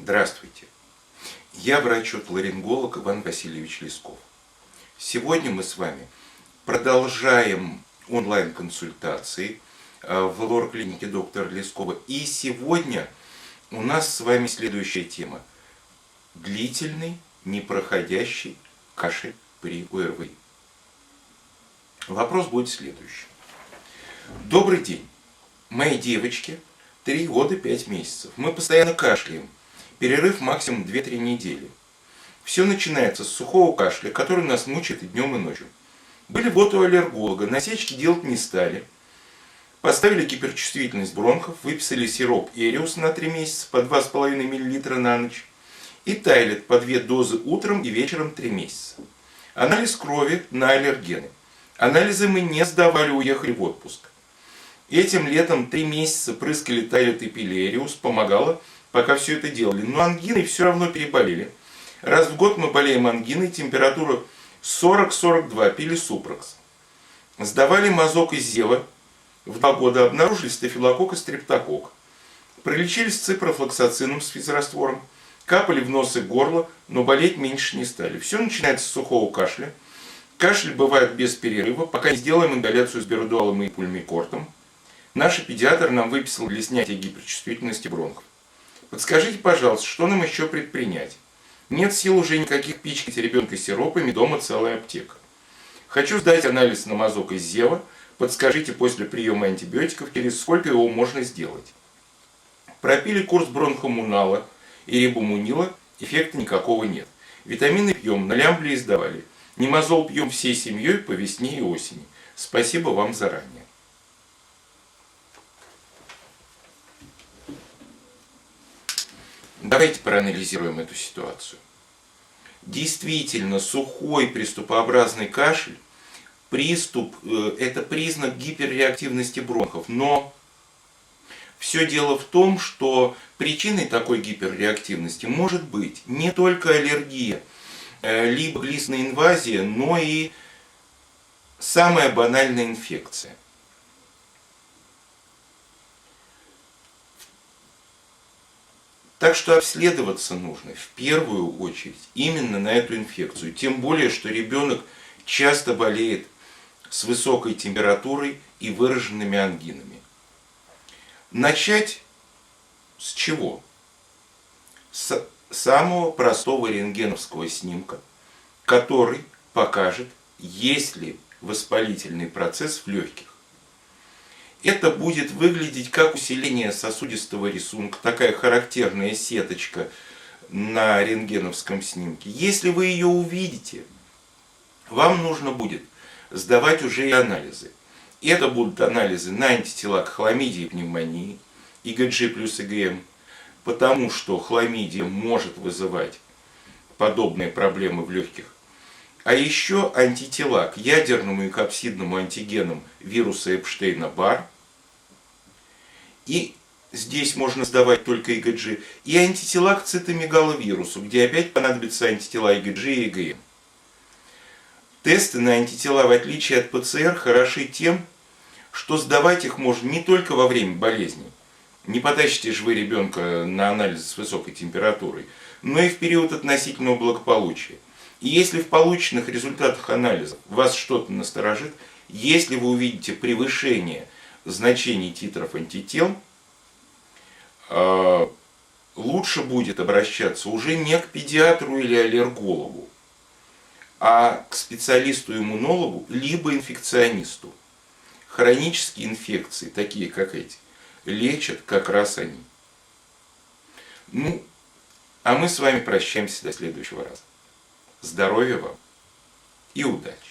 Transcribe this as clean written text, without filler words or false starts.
Здравствуйте. Я врач-отоларинголог Иван Васильевич Лесков. Сегодня мы с вами продолжаем онлайн-консультации в лор-клинике доктора Лескова. И сегодня у нас с вами следующая тема. Длительный, непроходящий кашель при ОРВИ. Вопрос будет следующий. Добрый день. Моей девочке 3 года 5 месяцев. Мы постоянно кашляем. Перерыв максимум 2-3 недели. Все начинается с сухого кашля, который нас мучает и днем, и ночью. Были вот у аллерголога, насечки делать не стали. Поставили гиперчувствительность бронхов, выписали сироп Эриус на 3 месяца по 2,5 мл на ночь и Тайлет по 2 дозы утром и вечером 3 месяца. Анализ крови на аллергены. Анализы мы не сдавали, уехали в отпуск. Этим летом 3 месяца прыскали Тайлет и пили Эриус, помогало, пока все это делали. Но ангиной все равно переболели. Раз в год мы болеем ангиной, температура 40-42, пили Супрокс. Сдавали мазок из Зева. В 2 года обнаружили стафилококк и стрептококк. Пролечились ципрофлоксацином с физраствором. Капали в нос и горло, но болеть меньше не стали. Все начинается с сухого кашля. Кашель бывает без перерыва, пока не сделаем ингаляцию с берудуалом и пульмикортом. Наш педиатр нам выписал для снятия гиперчувствительности бронхов. Подскажите, пожалуйста, что нам еще предпринять? Нет сил уже никаких пичкать ребенка сиропами, дома целая аптека. Хочу сдать анализ на мазок из Зева. Подскажите, после приема антибиотиков, через сколько его можно сделать? Пропили курс бронхомунала и рибумунила, эффекта никакого нет. Витамины пьем, на лямблии сдавали. Немазол пьем всей семьей по весне и осени. Спасибо вам заранее. Давайте проанализируем эту ситуацию. Действительно, сухой приступообразный кашель, приступ – это признак гиперреактивности бронхов. Но все дело в том, что причиной такой гиперреактивности может быть не только аллергия, либо глистная инвазия, но и самая банальная инфекция. Так что обследоваться нужно в первую очередь именно на эту инфекцию. Тем более, что ребенок часто болеет с высокой температурой и выраженными ангинами. Начать с чего? С самого простого рентгеновского снимка, который покажет, есть ли воспалительный процесс в легких. Это будет выглядеть как усиление сосудистого рисунка, такая характерная сеточка на рентгеновском снимке. Если вы ее увидите, вам нужно будет сдавать уже и анализы. Это будут анализы на антитела к хламидии и пневмонии, ИГГ плюс ИГМ, потому что хламидия может вызывать подобные проблемы в легких. А еще антитела к ядерному и капсидному антигенам вируса Эпштейна-Барр. И здесь можно сдавать только ИГГ. И антитела к цитомегаловирусу, где опять понадобятся антитела ИГГ и ИГМ. Тесты на антитела, в отличие от ПЦР, хороши тем, что сдавать их можно не только во время болезни. Не потащите же вы ребенка на анализ с высокой температурой, но и в период относительного благополучия. И если в полученных результатах анализов вас что-то насторожит, если вы увидите превышение значений титров антител, лучше будет обращаться уже не к педиатру или аллергологу, а к специалисту-иммунологу, либо инфекционисту. Хронические инфекции, такие как эти, лечат как раз они. А мы с вами прощаемся до следующего раза. Здоровья вам и удачи!